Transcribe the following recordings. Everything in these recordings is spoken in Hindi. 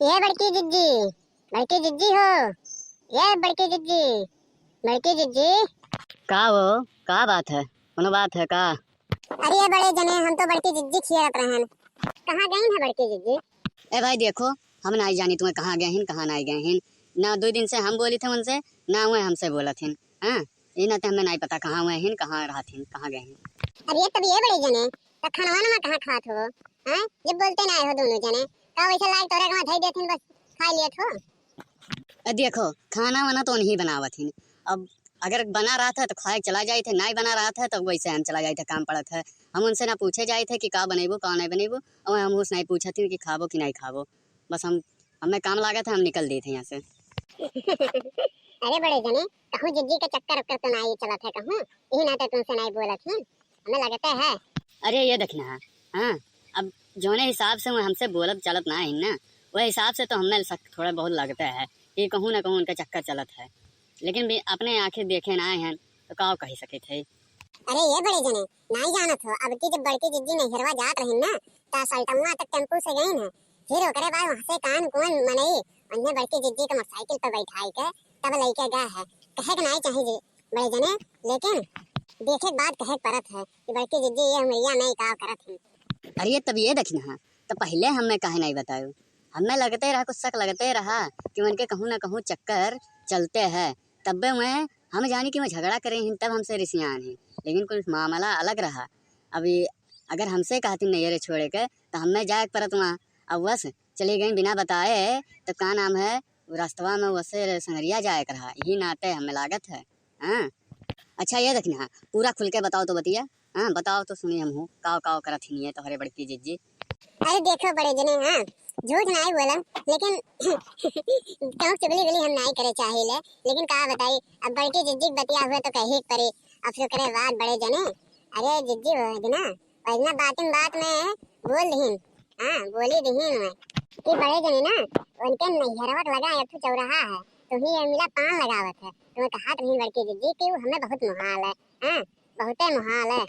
ये बड़की जिज्जी हो। ये बड़की जिज्जी। का हो? का बात है? कोनो बात है का? अरे ये बड़े जने हम तो बड़की जिज्जी खियात रहन। कहाँ गई है बड़की जिज्जी? ए भाई देखो, हम नहीं जानी तुम्हें कहाँ गए हिन कहाँ नहीं गए हिन। ना 2 दिन से हम बोली थे उनसे, ना वह हमसे बोला थिन। हाँ, ये ना तो हमें नहीं पता कहाँ हुए हिन, कहाँ रहा थिन, कहाँ गए हिन। अरे ये तब ये बड़े जने तो खानवा ना कहाँ खात हो? हैं जब बोलते ना हो दोनों जने का वैसे लायक तोरे के धई देथिन बस खा लियत हो। देखो, खाना वाना तो नहीं बनावत हिन। अब अगर बना रहा था तो खाए चला जाए थे, नहीं बना रहा था तो वैसे हम चला जाए थे, काम पड़ा था। हम उनसे ना पूछे जाए थे कि का बनेबो का नहीं बनेबो, और हम उससे नहीं पूछा थी कि खाबो कि नहीं खाबो। बस हम हमें काम लगा था, हम निकल दिए थे यहाँ से। अरे बड़े जने कहूँ जिज्जी के चक्कर उक्कर तो नहीं चला था कहूँ यही ना तो तुमसे नहीं बोला थी हमें लगता है। अरे ये देखना है। हाँ, अब जोने हिसाब से वो हमसे बोलत चलत ना है ना, वह हिसाब से तो हमें थोड़ा बहुत लगता है कि कहूँ ना कहूँ उनका चक्कर चलत है, लेकिन भी अपने आंखें देखे ना हैं तो का कही सके थे। अरे ये बड़े जने नहीं जानत हो अब की जब बड़की जिज्जी नहरवा जात रही ना ता सल्टमुआ तक टेम्पू से गई ना फिर ओकरे बाद वहां से कान कौन मनई उन्हें बड़की जिज्जी के मोटरसाइकिल पर बैठाई के तब लइके गए है कहे के नहीं चाहिए बड़े जने लेकिन देखे के बाद कहे परत है कि बड़की जिज्जी ये मैया नहीं का करत है। अरे तब ये देखना है तो पहले हमें काहे नहीं बतायो। हमें लगते रहा, कुछ शक लगते रहा कि उनके कहूँ ना कहूँ चक्कर चलते हैं। तब मैं हम जानी कि मैं झगड़ा करे हैं तब हमसे रिसियान हैं, लेकिन कुछ मामला अलग रहा। अभी अगर हमसे कहती नहीं रे छोड़े के तो हमें जाए परत वहाँ। अब बस चली गई बिना बताए तो का नाम है रास्तवा में वैसे संगरिया जाए कर रहा, यही नाते हमें लागत है। हाँ, अच्छा ये देखना है, पूरा खुल के बताओ तो बतिया। हाँ बताओ तो सुनी हम हूँ काव काव करत ही नहीं है तुम्हारे बड़की जिज्जी। अरे देखो बड़े जने हाँ झूठ नहीं बोला लेकिन कहूँ चुगली गुली हम नहीं करे चाहिए लेकिन कहा बताई अब बड़की जिज्जी बतिया हुए तो कही परे अब फिर करे बात बड़े जने। अरे जिज्जी ना वजना बात में बोल दहीन। हाँ बोली दहीन मैं कि बड़े जने ना उनके नैहरवत लगा एक चौराहा है तो ही मिला पान लगावत है तो मैं कहा रही बड़की जिज्जी कि वो हमें बहुत मुहाल है। हाँ बहुते मुहाल है।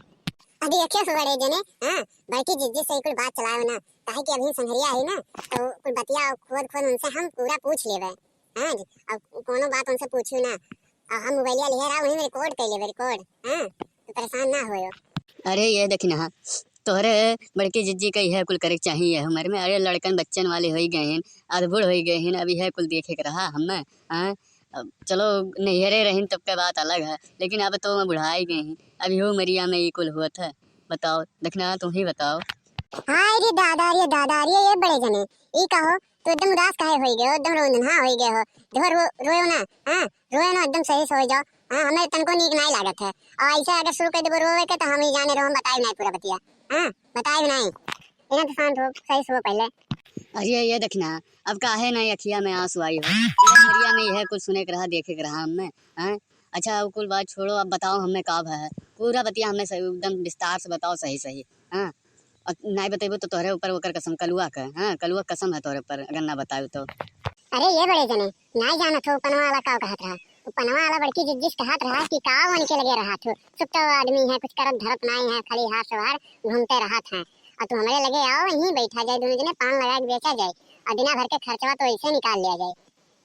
अभी अच्छे से बड़े जने हाँ बड़की जिज्जी से कोई बात चलाओ ना काहे कि अभी संघरिया है ना तो कोई बतिया खोद उनसे हम पूरा पूछ लेवे। हाँ जी अब कोनो बात उनसे पूछू ना अब हम मोबाइलिया ले रहा वही में रिकॉर्ड कर लेवे रिकॉर्ड। हाँ तो परेशान ना होयो। अरे ये देखना तोहरे बड़की जिज्जी का यह कुल करे चाहिए हमारे में। अरे लड़कन बच्चन वाले हो गए हैं, अधबुड़ हो गए हैं, अभी है कुल देखे के रहा हमें। हाँ, अब चलो नैहरे रहीन तब का बात अलग है, लेकिन अब तो मैं बुढ़ा ही गए हैं। अभी हो मरिया में ये कुल हुआ था। बताओ देखना, तुम ही बताओ। हाँ अरे दादा अरे ये बड़े जने ई कहो तो एकदम उदास काहे होई गए हो एकदम रोंदन हाँ होई गए हो देखो रोयो ना। हाँ रोयो ना एकदम सही से हो जाओ। हाँ हमें तनको नीक नहीं लागत है और ऐसे अगर शुरू कर देबो रोवे के तो हम ही जाने रहो हम बताए नहीं पूरा बतिया। हाँ बताए नहीं इना तो शांत हो सही से हो पहले। अरे ये देखना अब काहे नहीं अखिया में आंसू आई हो। ये मरिया में यह कुल सुने के रहा देखे के रहा हमें। हाँ, अच्छा वो कुल बात छोड़ो, अब बताओ हमें का है पूरा बतिया हमें सही एकदम विस्तार से बताओ सही सही। हाँ, और नहीं बतेबो तो तोहरे ऊपर ओकर कसम कलुआ का। हाँ कलुआ कसम है तोहरे ऊपर अगर ना बताओ तो। अरे ये बड़े जने नहीं जाना थो पनवा वाला का कहत रहा पनवा वाला बड़की जिज्जिस कहत रहा कि का वन के लगे रहा थो सुप्त आदमी है कुछ करत धरत नहीं है खाली हाथ सवार घूमते रहा था और तू हमारे लगे आओ यहीं बैठा जाए दोनों जने पान लगा के बेचा जाए और बिना भर के खर्चवा तो ऐसे निकाल लिया जाए।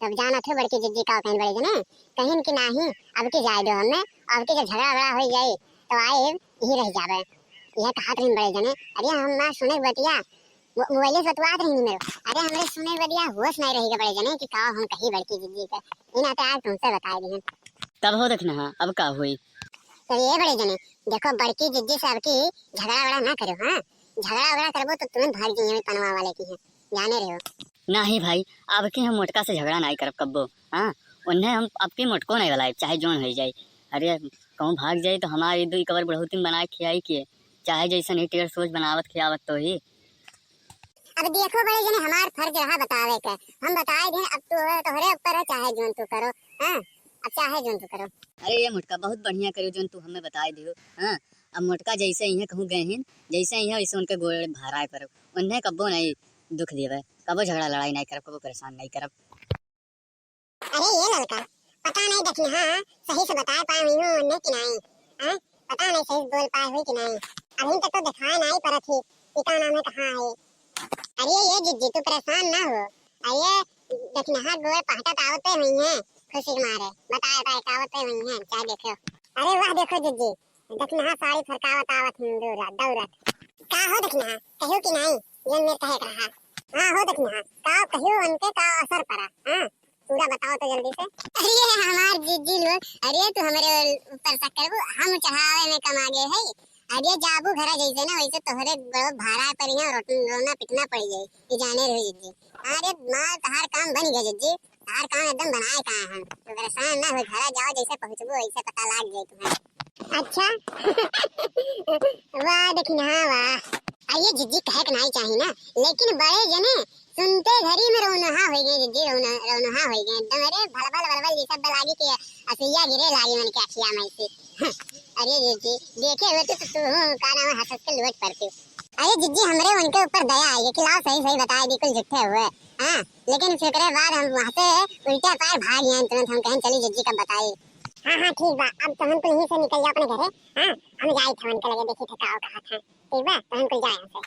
तब जाना थे बड़की जिज्जी का कहीं बड़े जने कहीं कि नहीं अब की जाए दो हमें अब की जब झगड़ा वगड़ा हो जाए तो आए यही रह जावे। यह कहत रही बड़े जने अरे हम ना सुने बतिया मोबाइल से बतवात रही मेरे अरे हमरे सुने बदिया होश नहीं रहेगा बड़े जने कि का हम कहीं बड़की जिज्जी का इन आता आज तुमसे बता दी तब हो देखना अब का हुई। तो ये बड़े जने देखो बड़की जिज्जी से अब की झगड़ा वगड़ा ना करो। हाँ झगड़ा वगड़ा करबो तो तुरंत भाग जाइए पनवा वाले की है जाने रहो। नहीं भाई, अब के हम मोटका से झगड़ा नहीं करब कब्बो। हाँ, उन्हें हम अब की मोटको नहीं वाला चाहे जोन हो जाए। अरे कहूँ भाग जाए तो हमारी दो कबर बढ़ोती बनाए खियाई किए, चाहे जैसा नहीं टेढ़ सोच बनावत खियावत तो ही। अब देखो बड़े जने हमार फर्ज रहा बतावे का हम बताए दें अब तो तोहरे ऊपर है चाहे जोन तू करो। हाँ अब चाहे जोन तू करो। अरे ये मोटका बहुत बढ़िया करो जोन तू हमें बताए दियो। हाँ, अब मोटका जैसे इन्हें कहूँ गए हैं जैसे इन्हें वैसे उनके गोड़ भाराए करो, उन्हें कब्बो नहीं दुख देवे, कबो झगड़ा लड़ाई नहीं करब, कबो परेशान नहीं करब। अरे ये लड़का पता नहीं देखी हाँ सही से बता पाए हुई हूँ उन्हें कि नहीं। हाँ पता नहीं सही बोल पाए हुई कि नहीं अभी तक तो दिखाए नहीं पर थी पिता नाम है कहाँ है। अरे ये जिज्जी तू परेशान ना हो आइए देखना गोड़ पहटा आवते हुई है खुशी के मारे बताए आवते हुई है चाहे देखो। अरे वाह देखो जिज्जी देखना साड़ी फरकावत आवत हिंदूरा दौरत का हो देखना कहियो कि नहीं ये मेरे कहे रहा। हां हो देखना का कहियो उनके का असर पड़ा। हां पूरा बताओ तो जल्दी से। अरे हमार जिज्जी लोग अरे तू हमारे ऊपर शक करबू हम चढ़ावे में कम आगे है। अरे जाबू घरा जैसे ना वैसे तोहरे भाड़ा पर यहाँ रोना पिटना पड़ जाए ये जाने रहो जिज्जी। अरे माल तहार काम बन गया जिज्जी तहार काम एकदम बनाए कहाँ हम तो परेशान ना हो घरा जाओ जैसे पहुँचबो वैसे पता लग जाए तुम्हें। अच्छा वाह देखना वाह आइए जिज्जी कहे के नहीं चाहिए ना लेकिन बड़े जने सुनते घरी में रौनहा हो गए जिज्जी रौनहा हो गए एकदम। अरे भलभल भलभल ये सब लागी के असैया गिरे लागी मन के अखिया में से। अरे जिज्जी देखे हुए तो तू का नाम हंस के लुट पड़ती। अरे जिज्जी हमरे उनके ऊपर दया आई है कि लाओ सही सही बताए बिल्कुल झूठे हुए। हां लेकिन फिर करे बाद हम वहां से उल्टा पैर भाग गए तुरंत हम कहें चली जिज्जी कब बताई। हां ठीक बा अब तो हम तो यहीं से निकल जा अपने घरे। हां हम जाई थे उनके लगे देखी थे का कहा था ठीक बा तो हम कुल जाए यहां से।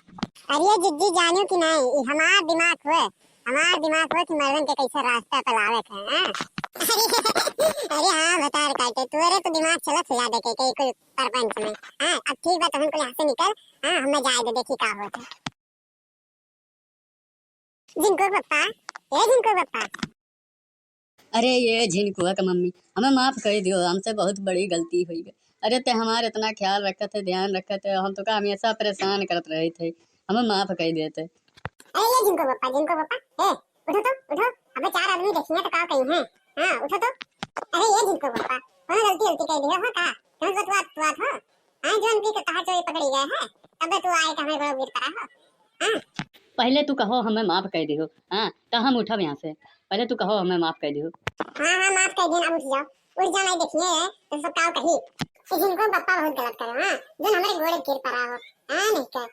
अरे जिज्जी जानो कि नहीं हमार दिमाग हुए कि मर्दन के कैसे रास्ता पे लावे थे। हां अरे हाँ बता काटे तुअरे तो दिमाग चलत हो जाते के कुल परपंच में। हां अब ठीक बा तो हम कुल यहां से निकल। हां हमें जाए दे देखी का होता। जिनको पप्पा ये जिनको पप्पा अरे ये झिनकुआ का मम्मी हमें माफ कर दियो हमसे बहुत बड़ी गलती हुई है। अरे ते हमारे इतना ख्याल रखे थे ध्यान रखे थे हम तो का हमेशा परेशान करते रहे थे हमें माफ कर देते। अरे ये जिनको पप्पा ए उठो अबे चार आदमी देखिए तो का कहीं है। हां उठो तो अरे ये जिनको पप्पा कौन गलती कर दी हो का तुम तो बात हो। हां जोन भी कहा चोरी पकड़ी गए है तब तो आए हमें बड़ा गिर पड़ा हो। हां पहले तू कहो हमें माफ कर दियो। हाँ तो हम उठब यहाँ से पहले तू कहो हमें माफ कर दियो। हां माफ कर देना उठ जाओ नहीं देखिए तो सब का कही कि जिनको पप्पा बहुत गलत करे। हां जो हमारे घोड़े गिर पड़ा हो। हां नहीं कर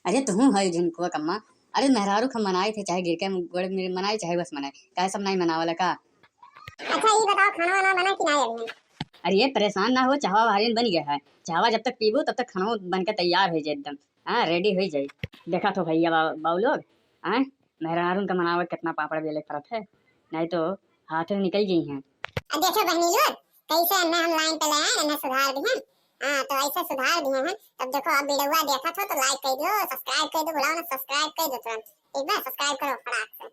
अरे तू है झिनकुआ कम्मा अरे मेहरारू हम मनाए थे चाहे गिर के गोड़े मेरे मनाए चाहे बस मनाए क्या सब नहीं मनावला का। अच्छा ये बताओ खाना वाना बना कि नहीं अभी। अरे ये परेशान ना हो चाहवा भारी बन गया है चाहवा जब तक पीबो तब तक खाना बन के तैयार हो जाए एकदम। हाँ रेडी हो जाए। देखा तो भैया बाबू लोग हाँ मेहरारू का मनावा कितना पापड़ बेले करत है नहीं तो हाथ से निकल गई हैं। अब देखो बहनी लोग कैसे अन्ना हम लाइन पे लाए अन्ना सुधार दी हैं। हां तो ऐसे सुधार दिए हैं तब देखो अब वीडियो देखा तो लाइक कर दो सब्सक्राइब कर दो बुलाओ ना सब्सक्राइब कर दो तुरंत एक बार सब्सक्राइब करो फटाक से।